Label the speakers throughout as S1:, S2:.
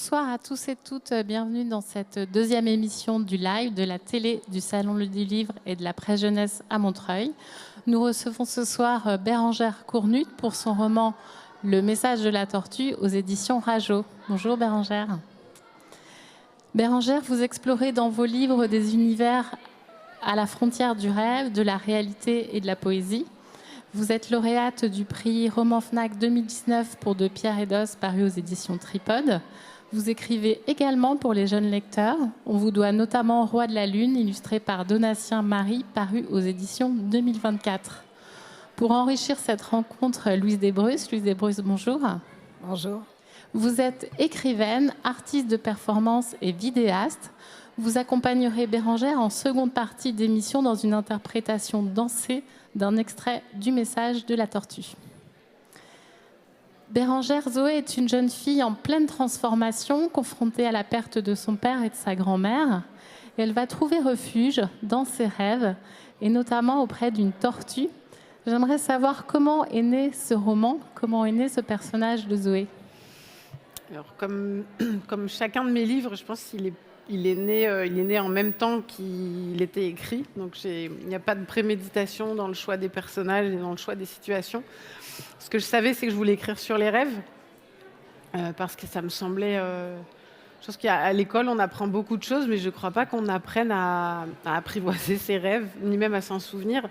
S1: Bonsoir à tous et toutes, bienvenue dans cette deuxième émission du live de la télé du Salon du Livre et de la Presse Jeunesse à Montreuil. Nous recevons ce soir Bérengère Cournut pour son roman Le message de la tortue aux éditions Rageot. Bonjour Bérengère. Bérengère, vous explorez dans vos livres des univers à la frontière du rêve, de la réalité et de la poésie. Vous êtes lauréate du prix Roman Fnac 2019 pour De Pierre et d'Os, paru aux éditions Tripode. Vous écrivez également pour les jeunes lecteurs. On vous doit notamment Roi de la Lune, illustré par Donatien Marie, paru aux éditions 2024. Pour enrichir cette rencontre, Louise Desbrus. Louise Desbrus, bonjour.
S2: Bonjour.
S1: Vous êtes écrivaine, artiste de performance et vidéaste. Vous accompagnerez Bérengère en seconde partie d'émission dans une interprétation dansée d'un extrait du message de la tortue. Bérengère Zoé est une jeune fille en pleine transformation, confrontée à la perte de son père et de sa grand-mère. Elle va trouver refuge dans ses rêves, et notamment auprès d'une tortue. J'aimerais savoir comment est né ce roman, comment est né ce personnage de Zoé.
S2: Alors, comme chacun de mes livres, je pense qu'il est né en même temps qu'il était écrit. Donc il n'y a pas de préméditation dans le choix des personnages et dans le choix des situations. Ce que je savais, c'est que je voulais écrire sur les rêves, parce que ça me semblait... je pense qu'à l'école, on apprend beaucoup de choses, mais je ne crois pas qu'on apprenne à apprivoiser ses rêves, ni même à s'en souvenir.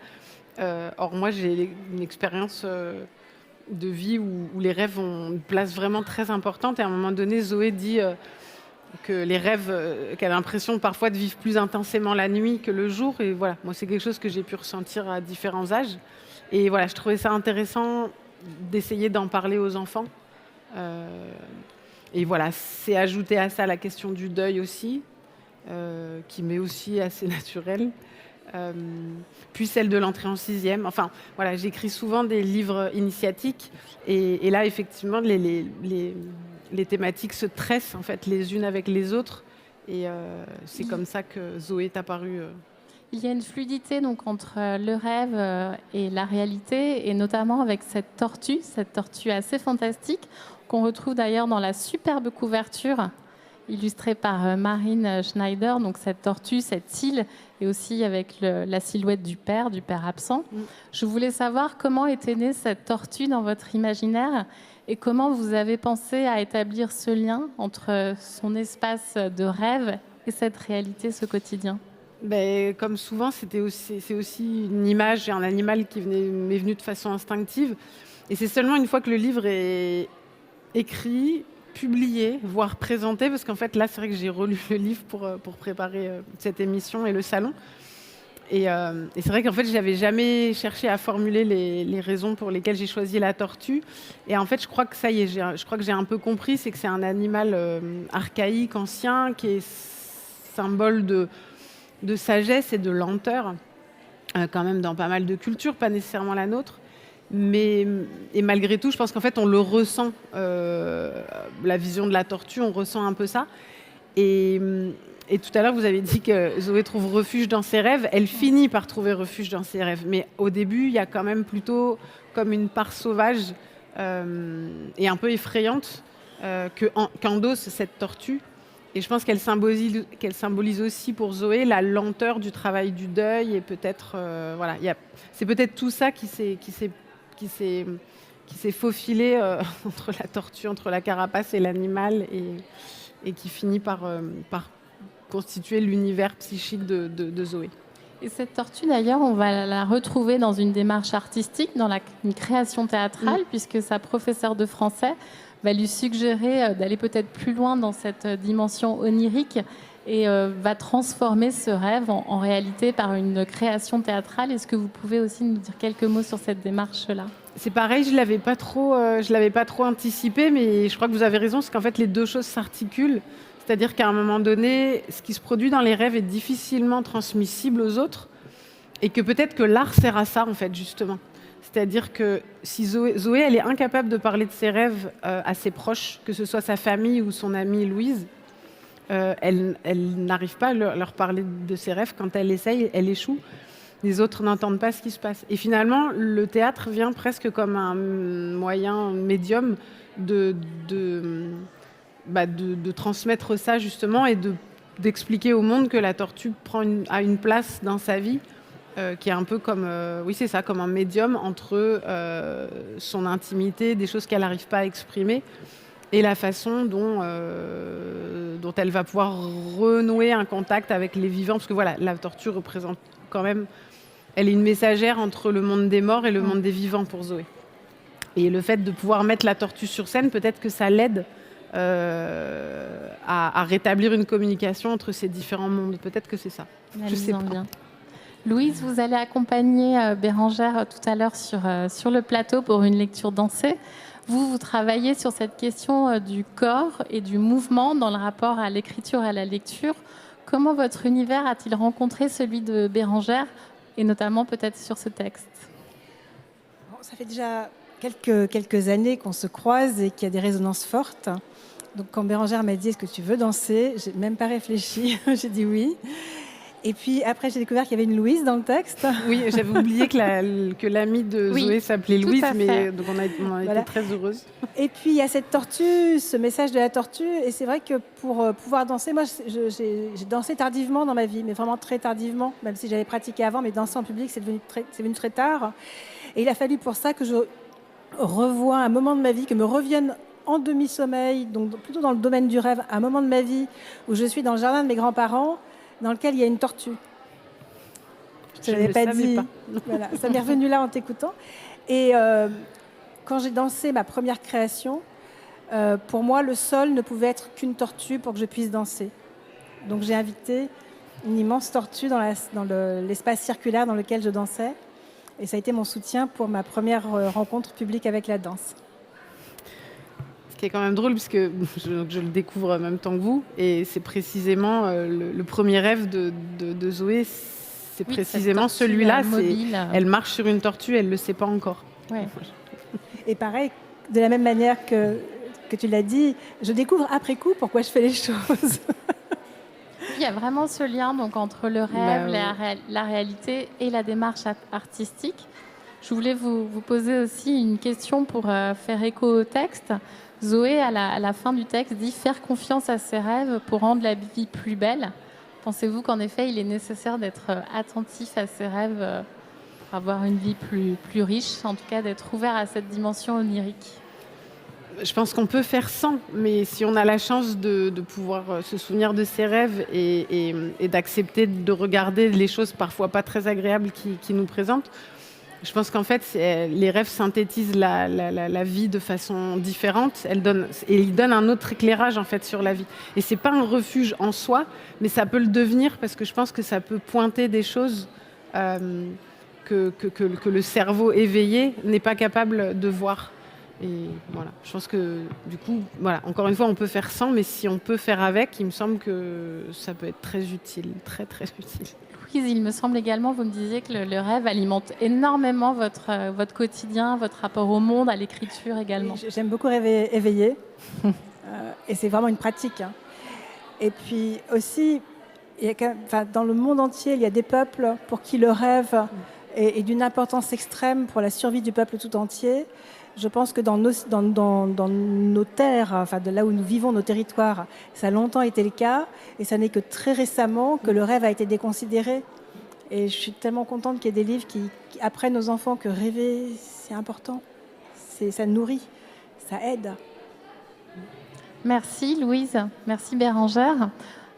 S2: Or, moi, j'ai une expérience de vie où les rêves ont une place vraiment très importante. Et à un moment donné, Zoé dit que les rêves, qu'elle a l'impression parfois de vivre plus intensément la nuit que le jour. Et voilà, moi, c'est quelque chose que j'ai pu ressentir à différents âges. Et voilà, je trouvais ça intéressant d'essayer d'en parler aux enfants. Et voilà, c'est ajouté à ça la question du deuil aussi, qui m'est aussi assez naturelle. Puis celle de l'entrée en sixième. Enfin, voilà, j'écris souvent des livres initiatiques. Et là, effectivement, les thématiques se tressent en fait les unes avec les autres. Et c'est comme ça que Zoé est apparue.
S1: Il y a une fluidité donc, entre le rêve et la réalité, et notamment avec cette tortue assez fantastique, qu'on retrouve d'ailleurs dans la superbe couverture illustrée par Marine Schneider, donc cette tortue, cette île, et aussi avec la silhouette du père absent. Je voulais savoir comment était née cette tortue dans votre imaginaire et comment vous avez pensé à établir ce lien entre son espace de rêve et cette réalité, ce quotidien.
S2: Ben, comme souvent, c'est aussi une image et un animal qui m'est venu de façon instinctive. Et c'est seulement une fois que le livre est écrit, publié, voire présenté, parce qu'en fait, là, c'est vrai que j'ai relu le livre pour préparer cette émission et le salon. Et c'est vrai qu'en fait, je n'avais jamais cherché à formuler les raisons pour lesquelles j'ai choisi la tortue. Et en fait, je crois que ça y est, je crois que j'ai un peu compris, c'est que c'est un animal archaïque, ancien, qui est symbole de sagesse et de lenteur, quand même dans pas mal de cultures, pas nécessairement la nôtre. Et malgré tout, je pense qu'en fait, on le ressent, la vision de la tortue, on ressent un peu ça. Et tout à l'heure, vous avez dit que Zoé trouve refuge dans ses rêves. Elle finit par trouver refuge dans ses rêves. Mais au début, il y a quand même plutôt comme une part sauvage et un peu effrayante qu'endosse cette tortue. Et je pense qu'elle symbolise aussi pour Zoé la lenteur du travail du deuil. Et peut-être, voilà, c'est peut-être tout ça qui s'est faufilé entre la tortue, entre la carapace et l'animal, et qui finit par constituer l'univers psychique de Zoé.
S1: Et cette tortue, d'ailleurs, on va la retrouver dans une démarche artistique, dans une création théâtrale, puisque sa professeure de français va lui suggérer d'aller peut-être plus loin dans cette dimension onirique et va transformer ce rêve en réalité par une création théâtrale. Est-ce que vous pouvez aussi nous dire quelques mots sur cette démarche-là ?
S2: C'est pareil, je l'avais pas trop anticipé, mais je crois que vous avez raison, c'est qu'en fait les deux choses s'articulent. C'est-à-dire qu'à un moment donné, ce qui se produit dans les rêves est difficilement transmissible aux autres, et que peut-être que l'art sert à ça en fait justement. C'est-à-dire que si Zoé, elle est incapable de parler de ses rêves à ses proches, que ce soit sa famille ou son amie Louise, elle n'arrive pas à leur parler de ses rêves. Quand elle essaye, elle échoue. Les autres n'entendent pas ce qui se passe. Et finalement, le théâtre vient presque comme un moyen médium de transmettre ça justement et d'expliquer au monde que la tortue a une place dans sa vie, qui est un peu comme, oui c'est ça, comme un médium entre son intimité, des choses qu'elle n'arrive pas à exprimer, et la façon dont elle va pouvoir renouer un contact avec les vivants. Parce que voilà, la tortue représente quand même, elle est une messagère entre le monde des morts et le monde des vivants pour Zoé. Et le fait de pouvoir mettre la tortue sur scène, peut-être que ça l'aide à rétablir une communication entre ces différents mondes. Peut-être que c'est ça. Je sais pas.
S1: Bien. Louise, vous allez accompagner Bérangère tout à l'heure sur le plateau pour une lecture dansée. Vous travaillez sur cette question du corps et du mouvement dans le rapport à l'écriture et à la lecture. Comment votre univers a-t-il rencontré celui de Bérangère, et notamment peut-être sur ce texte?
S3: Ça fait déjà quelques années qu'on se croise et qu'il y a des résonances fortes. Donc quand Bérangère m'a dit « Est-ce que tu veux danser ?» J'ai même pas réfléchi, j'ai dit oui. Et puis après, j'ai découvert qu'il y avait une Louise dans le texte.
S2: Oui, j'avais oublié que l'amie de Zoé s'appelait Louise, mais donc on a été très heureuse.
S3: Et puis il y a cette tortue, ce message de la tortue, et c'est vrai que pour pouvoir danser, moi j'ai dansé tardivement dans ma vie, mais vraiment très tardivement, même si j'avais pratiqué avant, mais danser en public, c'est venu très tard. Et il a fallu pour ça que je revoie un moment de ma vie, que me revienne en demi-sommeil, donc plutôt dans le domaine du rêve, un moment de ma vie où je suis dans le jardin de mes grands-parents, dans lequel il y a une tortue. Je ne l'avais pas dit. Voilà, ça m'est revenu là en t'écoutant. Et quand j'ai dansé ma première création, pour moi, le sol ne pouvait être qu'une tortue pour que je puisse danser. Donc j'ai invité une immense tortue dans l'espace circulaire dans lequel je dansais. Et ça a été mon soutien pour ma première rencontre publique avec la danse.
S2: Ce qui est quand même drôle, puisque je le découvre en même temps que vous, et c'est précisément le premier rêve de Zoé, c'est précisément celui-là. Elle marche sur une tortue, elle ne le sait pas encore.
S1: Ouais.
S3: Et pareil, de la même manière que tu l'as dit, je découvre après coup pourquoi je fais les choses.
S1: Il y a vraiment ce lien donc, entre le rêve, la réalité et la démarche artistique. Je voulais vous poser aussi une question pour faire écho au texte. Zoé, à la fin du texte, dit « Faire confiance à ses rêves pour rendre la vie plus belle ». Pensez-vous qu'en effet, il est nécessaire d'être attentif à ses rêves pour avoir une vie plus riche, en tout cas d'être ouvert à cette dimension onirique?
S2: Je pense qu'on peut faire sans, mais si on a la chance de pouvoir se souvenir de ses rêves et d'accepter de regarder les choses parfois pas très agréables qui nous présentent, je pense qu'en fait, les rêves synthétisent la vie de façon différente. Ils donnent un autre éclairage en fait sur la vie. Et c'est pas un refuge en soi, mais ça peut le devenir parce que je pense que ça peut pointer des choses que le cerveau éveillé n'est pas capable de voir. Et voilà, je pense que du coup, voilà, encore une fois, on peut faire sans, mais si on peut faire avec, il me semble que ça peut être très utile, très très utile.
S1: Louise, il me semble également, vous me disiez que le rêve alimente énormément votre quotidien, votre rapport au monde, à l'écriture également.
S3: J'aime beaucoup rêver éveillé, et c'est vraiment une pratique. Hein. Et puis aussi, dans le monde entier, il y a des peuples pour qui le rêve est d'une importance extrême pour la survie du peuple tout entier. Je pense que dans nos terres, de là où nous vivons, nos territoires, ça a longtemps été le cas, et ça n'est que très récemment que le rêve a été déconsidéré. Et je suis tellement contente qu'il y ait des livres qui apprennent aux enfants que rêver, c'est important, ça nourrit, ça aide.
S1: Merci Louise, merci Bérangère.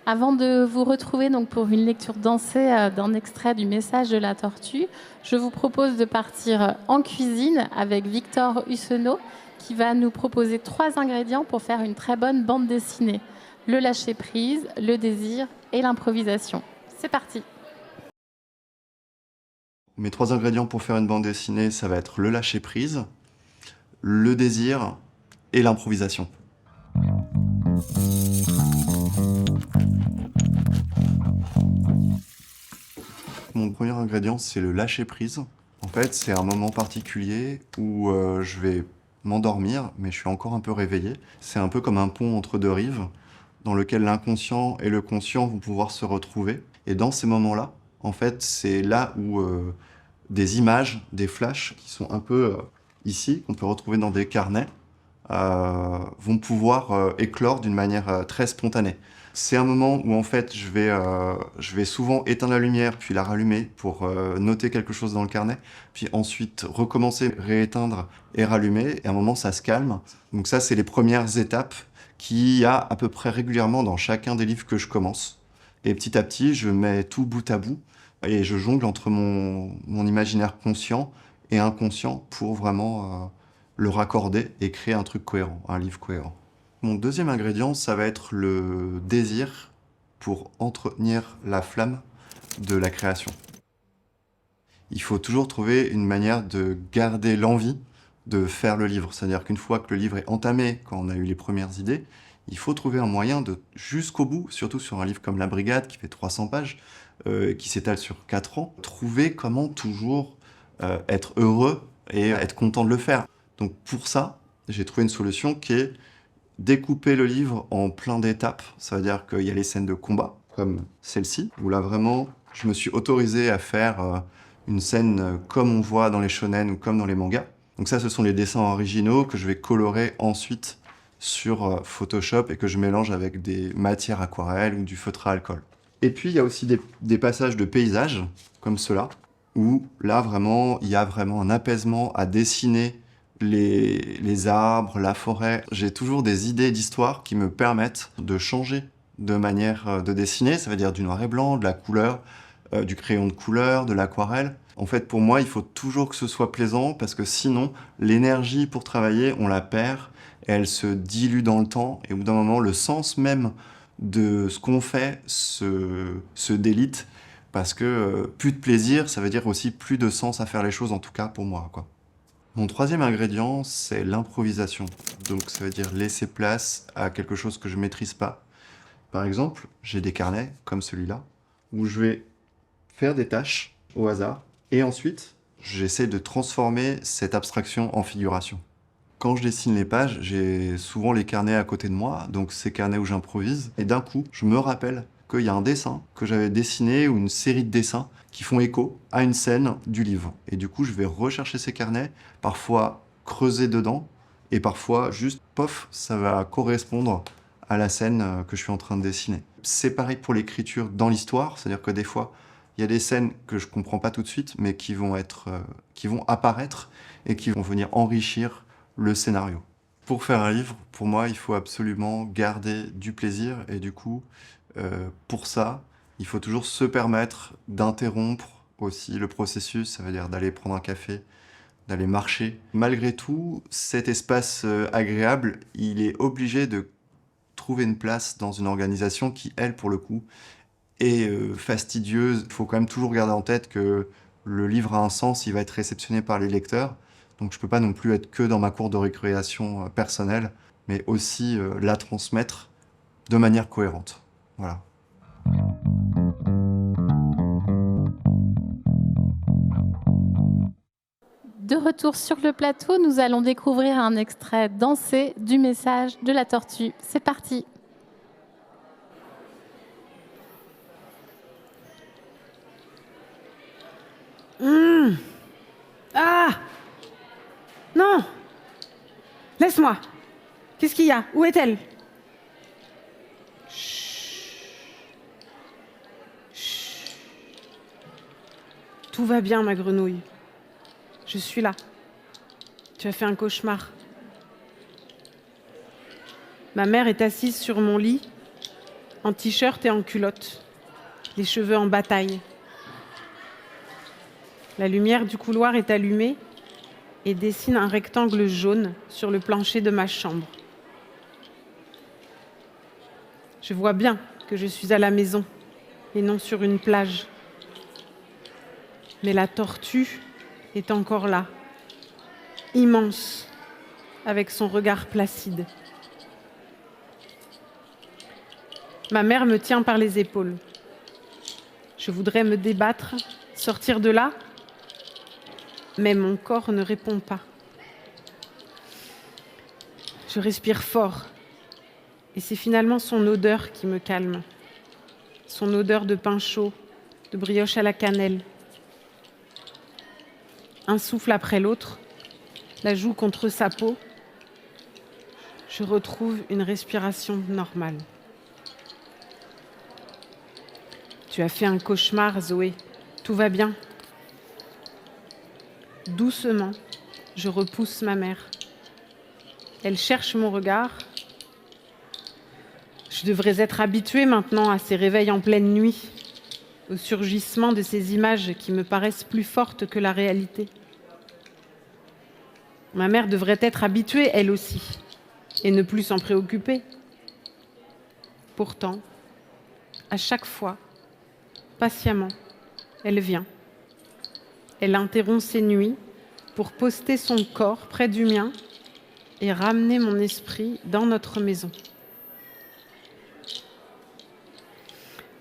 S1: Avant de vous retrouver donc pour une lecture dansée d'un extrait du Message de la tortue, je vous propose de partir en cuisine avec Victor Hussenot qui va nous proposer 3 ingrédients pour faire une très bonne bande dessinée. Le lâcher-prise, le désir et l'improvisation. C'est parti.
S4: Mes 3 ingrédients pour faire une bande dessinée, ça va être le lâcher-prise, le désir et l'improvisation. Mon premier ingrédient, c'est le lâcher-prise. En fait, c'est un moment particulier où je vais m'endormir, mais je suis encore un peu réveillé. C'est un peu comme un pont entre 2 rives, dans lequel l'inconscient et le conscient vont pouvoir se retrouver. Et dans ces moments-là, en fait, c'est là où des images, des flashs qui sont un peu ici, qu'on peut retrouver dans des carnets, vont pouvoir éclore d'une manière très spontanée. C'est un moment où en fait je vais souvent éteindre la lumière puis la rallumer pour noter quelque chose dans le carnet, puis ensuite recommencer, rééteindre et rallumer, et à un moment ça se calme. Donc ça c'est les premières étapes qu'il y a à peu près régulièrement dans chacun des livres que je commence. Et petit à petit je mets tout bout à bout et je jongle entre mon imaginaire conscient et inconscient pour vraiment le raccorder et créer un truc cohérent, un livre cohérent. Mon deuxième ingrédient, ça va être le désir pour entretenir la flamme de la création. Il faut toujours trouver une manière de garder l'envie de faire le livre. C'est-à-dire qu'une fois que le livre est entamé, quand on a eu les premières idées, il faut trouver un moyen de, jusqu'au bout, surtout sur un livre comme La Brigade, qui fait 300 pages, qui s'étale sur 4 ans, trouver comment toujours être heureux et être content de le faire. Donc pour ça, j'ai trouvé une solution qui est découper le livre en plein d'étapes. Ça veut dire qu'il y a les scènes de combat, comme celle-ci, où là vraiment, je me suis autorisé à faire une scène comme on voit dans les shonen ou comme dans les mangas. Donc ça, ce sont les dessins originaux que je vais colorer ensuite sur Photoshop et que je mélange avec des matières aquarelles ou du feutre à alcool. Et puis, il y a aussi des passages de paysages, comme ceux-là, où là, vraiment, il y a vraiment un apaisement à dessiner les arbres, la forêt. J'ai toujours des idées d'histoire qui me permettent de changer de manière de dessiner. Ça veut dire du noir et blanc, de la couleur, du crayon de couleur, de l'aquarelle. En fait, pour moi, il faut toujours que ce soit plaisant parce que sinon, l'énergie pour travailler, on la perd et elle se dilue dans le temps. Et au bout d'un moment, le sens même de ce qu'on fait se délite parce que plus de plaisir, ça veut dire aussi plus de sens à faire les choses, en tout cas pour moi, quoi. Mon troisième ingrédient, c'est l'improvisation. Donc ça veut dire laisser place à quelque chose que je maîtrise pas. Par exemple, j'ai des carnets, comme celui-là, où je vais faire des tâches au hasard, et ensuite, j'essaie de transformer cette abstraction en figuration. Quand je dessine les pages, j'ai souvent les carnets à côté de moi, donc ces carnets où j'improvise, et d'un coup, je me rappelle qu'il y a un dessin que j'avais dessiné, ou une série de dessins, qui font écho à une scène du livre. Et du coup, je vais rechercher ces carnets, parfois creuser dedans, et parfois juste, pof, ça va correspondre à la scène que je suis en train de dessiner. C'est pareil pour l'écriture dans l'histoire, c'est-à-dire que des fois, il y a des scènes que je comprends pas tout de suite, mais qui vont apparaître et qui vont venir enrichir le scénario. Pour faire un livre, pour moi, il faut absolument garder du plaisir, et du coup, pour ça, il faut toujours se permettre d'interrompre aussi le processus, ça veut dire d'aller prendre un café, d'aller marcher. Malgré tout, cet espace agréable, il est obligé de trouver une place dans une organisation qui, elle, pour le coup, est fastidieuse. Il faut quand même toujours garder en tête que le livre a un sens, il va être réceptionné par les lecteurs. Donc je ne peux pas non plus être que dans ma cour de récréation personnelle, mais aussi la transmettre de manière cohérente. Voilà.
S1: De retour sur le plateau, nous allons découvrir un extrait dansé du message de la tortue. C'est parti.
S2: Ah! Non! Laisse-moi! Qu'est-ce qu'il y a? Où est-elle? Tout va bien, ma grenouille. Je suis là. Tu as fait un cauchemar. Ma mère est assise sur mon lit, en t-shirt et en culotte, les cheveux en bataille. La lumière du couloir est allumée et dessine un rectangle jaune sur le plancher de ma chambre. Je vois bien que je suis à la maison et non sur une plage. Mais la tortue est encore là, immense, avec son regard placide. Ma mère me tient par les épaules. Je voudrais me débattre, sortir de là, mais mon corps ne répond pas. Je respire fort, et c'est finalement son odeur qui me calme. Son odeur de pain chaud, de brioche à la cannelle. Un souffle après l'autre, la joue contre sa peau, Je retrouve une respiration normale. Tu as fait un cauchemar, Zoé. Tout va bien. Doucement, je repousse ma mère. Elle cherche mon regard. Je devrais être habituée maintenant à ces réveils en pleine nuit, au surgissement de ces images qui me paraissent plus fortes que la réalité. Ma mère devrait être habituée, elle aussi, et ne plus s'en préoccuper. Pourtant, à chaque fois, patiemment, elle vient. Elle interrompt ses nuits pour poster son corps près du mien et ramener mon esprit dans notre maison.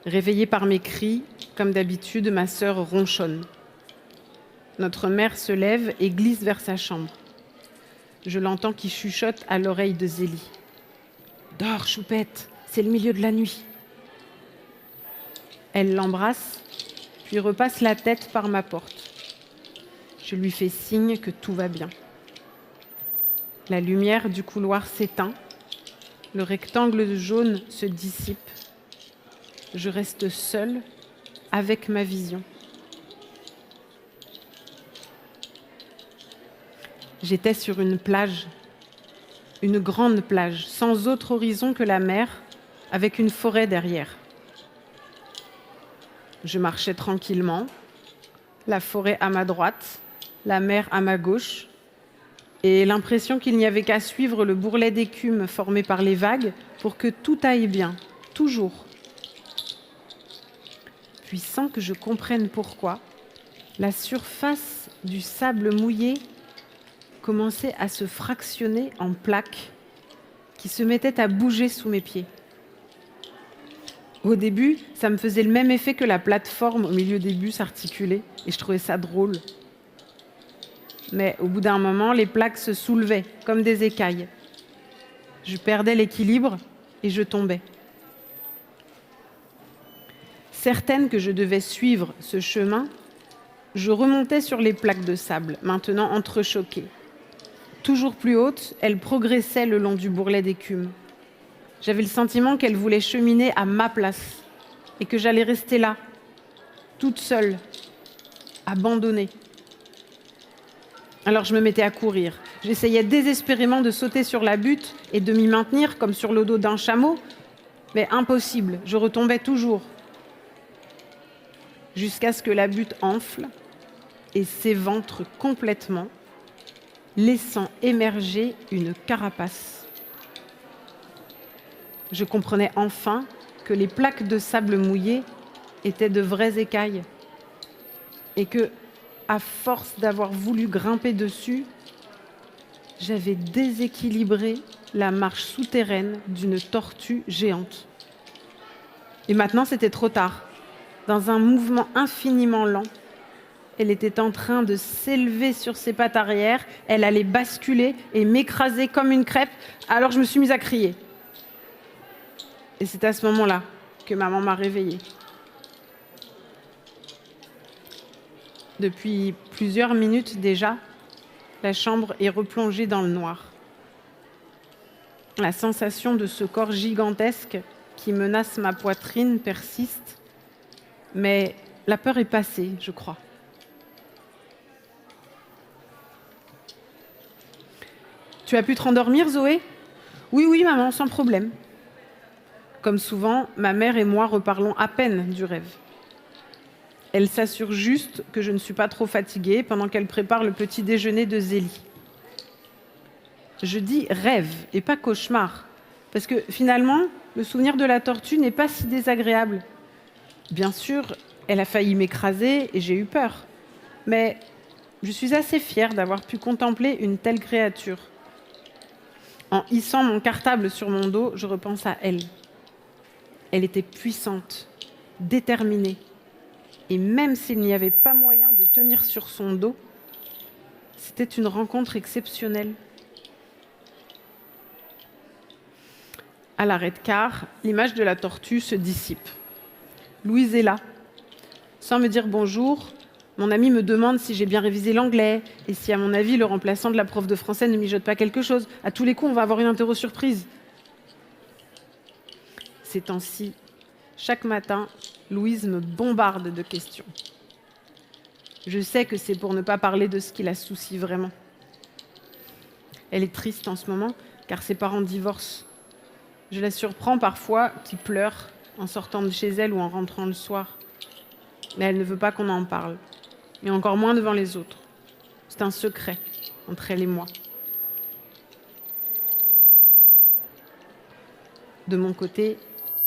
S2: Réveillée par mes cris, comme d'habitude, ma sœur ronchonne. Notre mère se lève et glisse vers sa chambre. Je l'entends qui chuchote à l'oreille de Zélie. « Dors, choupette, c'est le milieu de la nuit. » Elle l'embrasse, puis repasse la tête par ma porte. Je lui fais signe que tout va bien. La lumière du couloir s'éteint, le rectangle jaune se dissipe. Je reste seule avec ma vision. J'étais sur une plage, une grande plage, sans autre horizon que la mer, avec une forêt derrière. Je marchais tranquillement, la forêt à ma droite, la mer à ma gauche, et l'impression qu'il n'y avait qu'à suivre le bourrelet d'écume formé par les vagues pour que tout aille bien, toujours. Puis sans que je comprenne pourquoi, la surface du sable mouillé commençait à se fractionner en plaques qui se mettaient à bouger sous mes pieds. Au début, ça me faisait le même effet que la plateforme au milieu des bus articulés, et je trouvais ça drôle. Mais au bout d'un moment, les plaques se soulevaient comme des écailles. Je perdais l'équilibre et je tombais. Certaine que je devais suivre ce chemin, je remontais sur les plaques de sable, maintenant entrechoquées. Toujours plus haute, elles progressaient le long du bourrelet d'écume. J'avais le sentiment qu'elles voulaient cheminer à ma place et que j'allais rester là, toute seule, abandonnée. Alors je me mettais à courir. J'essayais désespérément de sauter sur la butte et de m'y maintenir comme sur le dos d'un chameau, mais impossible, je retombais toujours. Jusqu'à ce que la butte enfle et s'éventre complètement, laissant émerger une carapace. Je comprenais enfin que les plaques de sable mouillé étaient de vraies écailles et que, à force d'avoir voulu grimper dessus, j'avais déséquilibré la marche souterraine d'une tortue géante. Et maintenant, c'était trop tard. Dans un mouvement infiniment lent, elle était en train de s'élever sur ses pattes arrière, elle allait basculer et m'écraser comme une crêpe, alors je me suis mise à crier. Et c'est à ce moment-là que maman m'a réveillée. Depuis plusieurs minutes déjà, la chambre est replongée dans le noir. La sensation de ce corps gigantesque qui menace ma poitrine persiste, mais la peur est passée, je crois. Tu as pu te rendormir, Zoé ? Oui, maman, sans problème. Comme souvent, ma mère et moi reparlons à peine du rêve. Elle s'assure juste que je ne suis pas trop fatiguée pendant qu'elle prépare le petit déjeuner de Zélie. Je dis rêve et pas cauchemar, parce que finalement, le souvenir de la tortue n'est pas si désagréable. Bien sûr, elle a failli m'écraser et j'ai eu peur. Mais je suis assez fière d'avoir pu contempler une telle créature. En hissant mon cartable sur mon dos, je repense à elle. Elle était puissante, déterminée. Et même s'il n'y avait pas moyen de tenir sur son dos, c'était une rencontre exceptionnelle. À l'arrêt de car, l'image de la tortue se dissipe. Louise est là. Sans me dire bonjour, Mon ami me demande si j'ai bien révisé l'anglais et si, à mon avis, le remplaçant de la prof de français ne mijote pas quelque chose. À tous les coups, on va avoir une interro surprise. Ces temps-ci, chaque matin, Louise me bombarde de questions. Je sais que c'est pour ne pas parler de ce qui la soucie vraiment. Elle est triste en ce moment, car ses parents divorcent. Je la surprends parfois qui pleure en sortant de chez elle ou en rentrant le soir. Mais elle ne veut pas qu'on en parle, et encore moins devant les autres. C'est un secret entre elle et moi. De mon côté,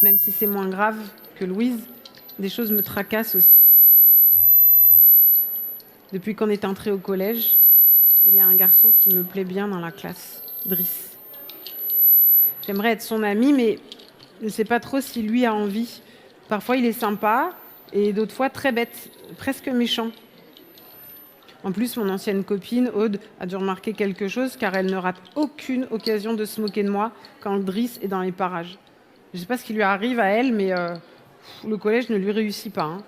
S2: même si c'est moins grave que Louise, des choses me tracassent aussi. Depuis qu'on est entré au collège, il y a un garçon qui me plaît bien dans la classe, Driss. J'aimerais être son amie, mais je ne sais pas trop si lui a envie. Parfois, il est sympa, et d'autres fois, très bête, presque méchant. En plus, mon ancienne copine, Aude, a dû remarquer quelque chose, car elle ne rate aucune occasion de se moquer de moi quand Driss est dans les parages. Je ne sais pas ce qui lui arrive à elle, mais le collège ne lui réussit pas. Hein.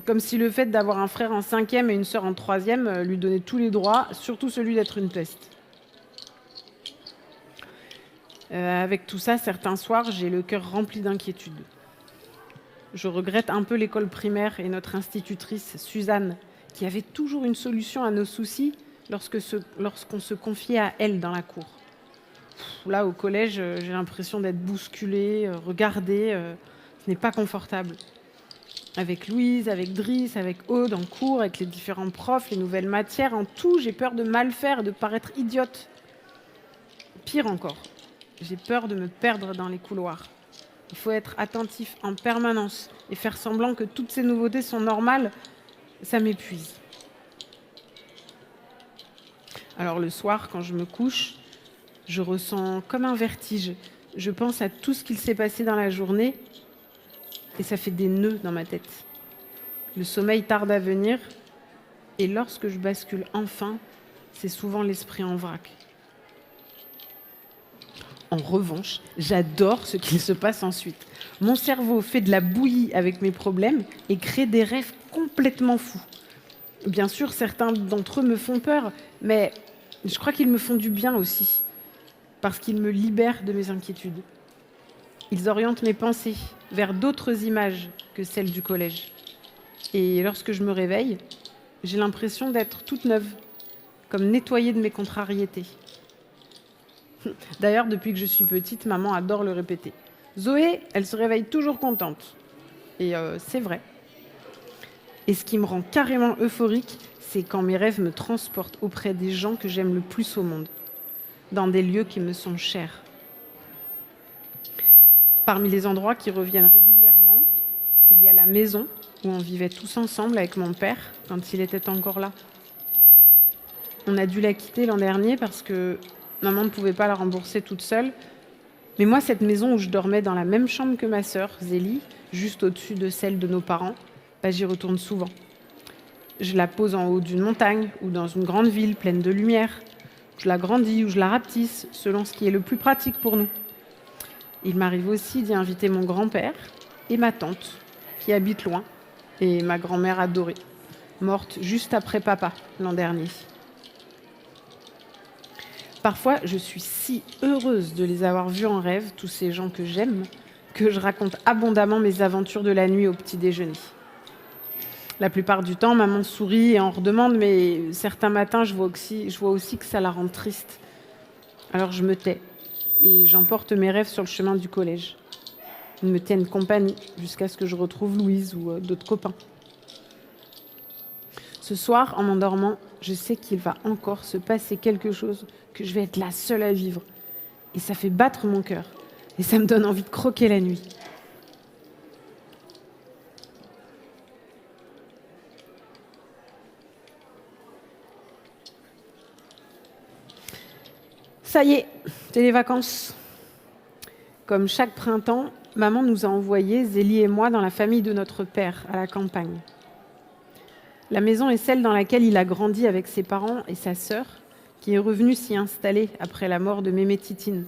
S2: Comme si le fait d'avoir un frère en 5e et une sœur en 3e lui donnait tous les droits, surtout celui d'être une peste. Avec tout ça, certains soirs, j'ai le cœur rempli d'inquiétude. Je regrette un peu l'école primaire et notre institutrice, Suzanne, qui avait toujours une solution à nos soucis lorsqu'on se confiait à elle dans la cour. Là, au collège, j'ai l'impression d'être bousculée, regardée. Ce n'est pas confortable. Avec Louise, avec Driss, avec Aude en cours, avec les différents profs, les nouvelles matières, en tout, j'ai peur de mal faire et de paraître idiote. Pire encore, j'ai peur de me perdre dans les couloirs. Il faut être attentif en permanence et faire semblant que toutes ces nouveautés sont normales, ça m'épuise. Alors le soir, quand je me couche, je ressens comme un vertige. Je pense à tout ce qu'il s'est passé dans la journée et ça fait des nœuds dans ma tête. Le sommeil tarde à venir et lorsque je bascule enfin, c'est souvent l'esprit en vrac. En revanche, j'adore ce qu'il se passe ensuite. Mon cerveau fait de la bouillie avec mes problèmes et crée des rêves complètement fous. Bien sûr, certains d'entre eux me font peur, mais je crois qu'ils me font du bien aussi, parce qu'ils me libèrent de mes inquiétudes. Ils orientent mes pensées vers d'autres images que celles du collège. Et lorsque je me réveille, j'ai l'impression d'être toute neuve, comme nettoyée de mes contrariétés. D'ailleurs, depuis que je suis petite, maman adore le répéter. Zoé, elle se réveille toujours contente. Et c'est vrai. Et ce qui me rend carrément euphorique, c'est quand mes rêves me transportent auprès des gens que j'aime le plus au monde, dans des lieux qui me sont chers. Parmi les endroits qui reviennent régulièrement, il y a la maison où on vivait tous ensemble avec mon père quand il était encore là. On a dû la quitter l'an dernier parce que maman ne pouvait pas la rembourser toute seule. Mais moi, cette maison où je dormais dans la même chambre que ma sœur, Zélie, juste au-dessus de celle de nos parents, j'y retourne souvent. Je la pose en haut d'une montagne ou dans une grande ville pleine de lumière. Je la grandis ou je la rapetisse selon ce qui est le plus pratique pour nous. Il m'arrive aussi d'y inviter mon grand-père et ma tante, qui habitent loin, et ma grand-mère adorée, morte juste après papa l'an dernier. Parfois, je suis si heureuse de les avoir vus en rêve, tous ces gens que j'aime, que je raconte abondamment mes aventures de la nuit au petit déjeuner. La plupart du temps, maman sourit et en redemande, mais certains matins, je vois aussi que ça la rend triste. Alors je me tais et j'emporte mes rêves sur le chemin du collège. Ils me tiennent compagnie jusqu'à ce que je retrouve Louise ou d'autres copains. Ce soir, en m'endormant, je sais qu'il va encore se passer quelque chose, que je vais être la seule à vivre. Et ça fait battre mon cœur. Et ça me donne envie de croquer la nuit. Ça y est, c'est les vacances. Comme chaque printemps, maman nous a envoyés, Zélie et moi, dans la famille de notre père, à la campagne. La maison est celle dans laquelle il a grandi avec ses parents et sa sœur, qui est revenue s'y installer après la mort de mémé Titine.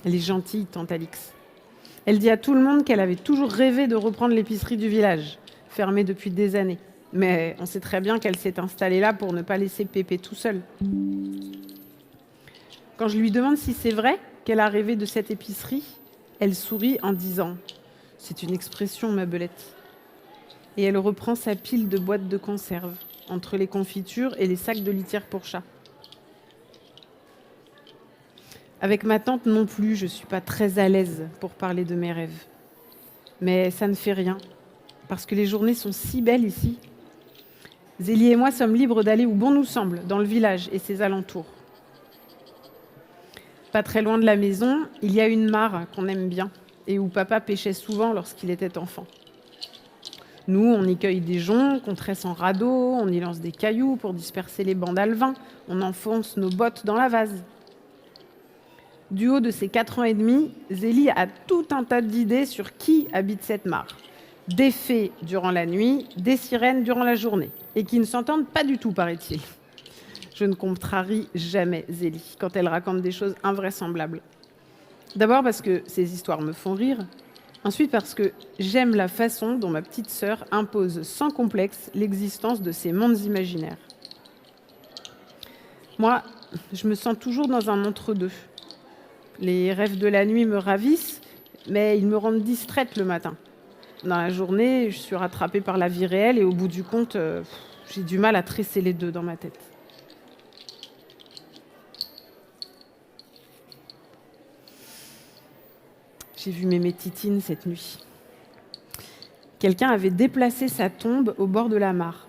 S2: Elle est gentille, tante Alix. Elle dit à tout le monde qu'elle avait toujours rêvé de reprendre l'épicerie du village, fermée depuis des années, Mais on sait très bien qu'elle s'est installée là pour ne pas laisser Pépé tout seul. Quand je lui demande si c'est vrai qu'elle a rêvé de cette épicerie, elle sourit en disant « C'est une expression, ma belette ». Et elle reprend sa pile de boîtes de conserve, entre les confitures et les sacs de litière pour chat. Avec ma tante non plus, je ne suis pas très à l'aise pour parler de mes rêves. Mais ça ne fait rien, parce que les journées sont si belles ici. Zélie et moi sommes libres d'aller où bon nous semble, dans le village et ses alentours. Pas très loin de la maison, il y a une mare qu'on aime bien et où papa pêchait souvent lorsqu'il était enfant. Nous, on y cueille des joncs qu'on tresse en radeau, on y lance des cailloux pour disperser les bancs d'alevin, on enfonce nos bottes dans la vase. Du haut de ses 4 ans et demi, Zélie a tout un tas d'idées sur qui habite cette mare. Des fées durant la nuit, des sirènes durant la journée, et qui ne s'entendent pas du tout, paraît-il. Je ne contrarie jamais Zélie quand elle raconte des choses invraisemblables. D'abord parce que ces histoires me font rire, ensuite parce que j'aime la façon dont ma petite sœur impose sans complexe l'existence de ces mondes imaginaires. Moi, je me sens toujours dans un entre-deux. Les rêves de la nuit me ravissent, mais ils me rendent distraite le matin. Dans la journée, je suis rattrapée par la vie réelle et au bout du compte, j'ai du mal à tresser les deux dans ma tête. J'ai vu Mémé Titine cette nuit. Quelqu'un avait déplacé sa tombe au bord de la mare.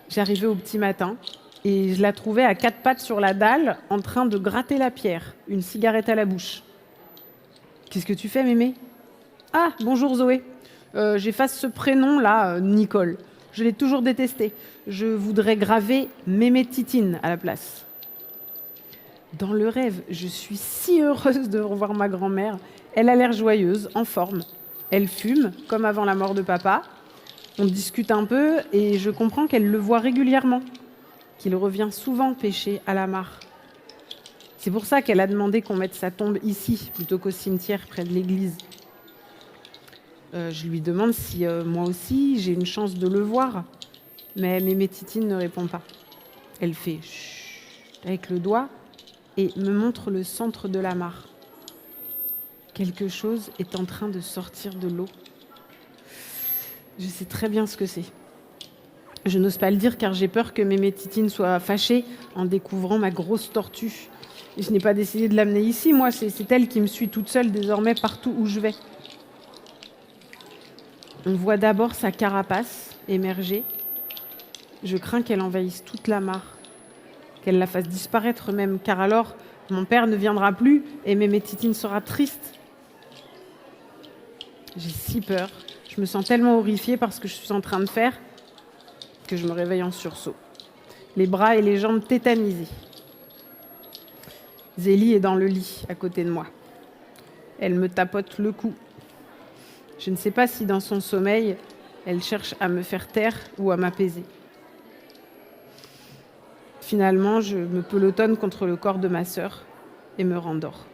S2: J'arrivais au petit matin et je la trouvais à 4 pattes sur la dalle en train de gratter la pierre, une cigarette à la bouche. « Qu'est-ce que tu fais, Mémé ?»« Ah, bonjour Zoé. J'efface ce prénom-là, Nicole. Je l'ai toujours détesté. Je voudrais graver Mémé Titine à la place. » Dans le rêve, je suis si heureuse de revoir ma grand-mère. Elle a l'air joyeuse, en forme. Elle fume, comme avant la mort de papa. On discute un peu et je comprends qu'elle le voit régulièrement, qu'il revient souvent pêcher à la mare. C'est pour ça qu'elle a demandé qu'on mette sa tombe ici, plutôt qu'au cimetière près de l'église. Je lui demande si moi aussi j'ai une chance de le voir, mais Mémé Titine ne répond pas. Elle fait chut avec le doigt et me montre le centre de la mare. Quelque chose est en train de sortir de l'eau. Je sais très bien ce que c'est. Je n'ose pas le dire car j'ai peur que Mémé Titine soit fâchée en découvrant ma grosse tortue. Et je n'ai pas décidé de l'amener ici, moi, c'est elle qui me suit toute seule désormais partout où je vais. On voit d'abord sa carapace émerger. Je crains qu'elle envahisse toute la mare, qu'elle la fasse disparaître même, car alors mon père ne viendra plus et Mémé Titine sera triste. J'ai si peur, je me sens tellement horrifiée par ce que je suis en train de faire que je me réveille en sursaut, les bras et les jambes tétanisés. Zélie est dans le lit à côté de moi. Elle me tapote le cou. Je ne sais pas si dans son sommeil, elle cherche à me faire taire ou à m'apaiser. Finalement, je me pelotonne contre le corps de ma sœur et me rendors.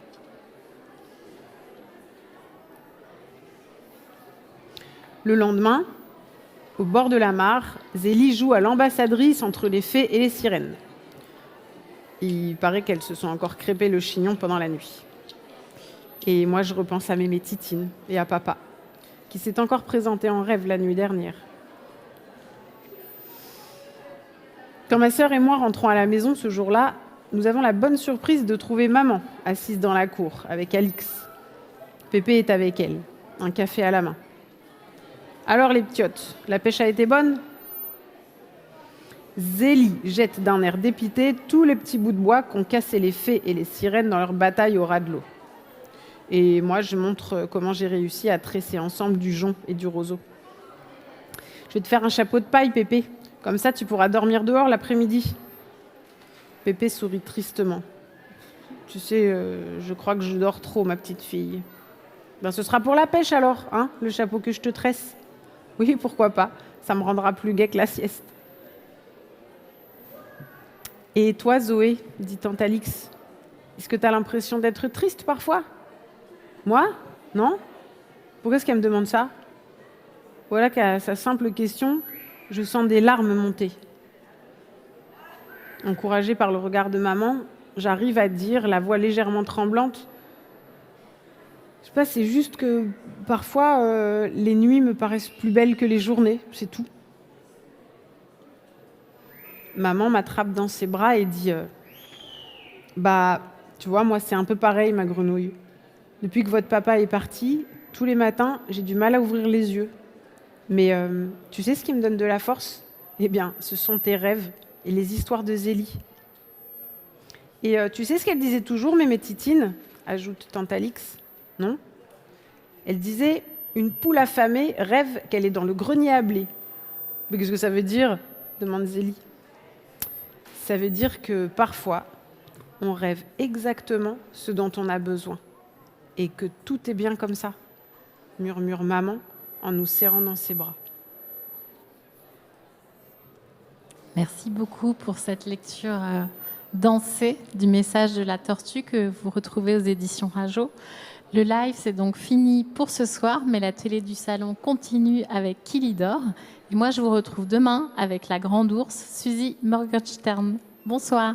S2: Le lendemain, au bord de la mare, Zélie joue à l'ambassadrice entre les fées et les sirènes. Il paraît qu'elles se sont encore crêpées le chignon pendant la nuit. Et moi, je repense à Mémé Titine et à papa, qui s'est encore présenté en rêve la nuit dernière. Quand ma sœur et moi rentrons à la maison ce jour-là, nous avons la bonne surprise de trouver maman assise dans la cour avec Alix. Pépé est avec elle, un café à la main. Alors les petiotes, la pêche a été bonne ? Zélie jette d'un air dépité tous les petits bouts de bois qu'ont cassé les fées et les sirènes dans leur bataille au ras de l'eau. Et moi, je montre comment j'ai réussi à tresser ensemble du jonc et du roseau. Je vais te faire un chapeau de paille, Pépé. Comme ça, tu pourras dormir dehors l'après-midi. Pépé sourit tristement. Tu sais, je crois que je dors trop, ma petite fille. Ben, ce sera pour la pêche alors, hein, le chapeau que je te tresse. Oui, pourquoi pas. Ça me rendra plus gai que la sieste. Et toi, Zoé, dit tante Alix, est-ce que tu as l'impression d'être triste parfois ? Moi ? Non ? Pourquoi est-ce qu'elle me demande ça ? Voilà qu'à sa simple question, je sens des larmes monter. Encouragée par le regard de maman, j'arrive à dire, la voix légèrement tremblante, je sais pas, c'est juste que parfois les nuits me paraissent plus belles que les journées, c'est tout. Maman m'attrape dans ses bras et dit bah, tu vois, moi c'est un peu pareil, ma grenouille. Depuis que votre papa est parti, tous les matins, j'ai du mal à ouvrir les yeux. Mais tu sais ce qui me donne de la force? Eh bien, ce sont tes rêves et les histoires de Zélie. Et tu sais ce qu'elle disait toujours, mémé Titine, ajoute tante Alix, non? Elle disait, une poule affamée rêve qu'elle est dans le grenier à blé. Mais qu'est-ce que ça veut dire? Demande Zélie. Ça veut dire que parfois, on rêve exactement ce dont on a besoin. Et que tout est bien comme ça, murmure maman en nous serrant dans ses bras.
S1: Merci beaucoup pour cette lecture dansée du message de la tortue que vous retrouvez aux éditions Rajo. Le live, c'est donc fini pour ce soir, mais la télé du salon continue avec Kilidor. Et moi, je vous retrouve demain avec la grande ours, Suzy Morgenstern. Bonsoir.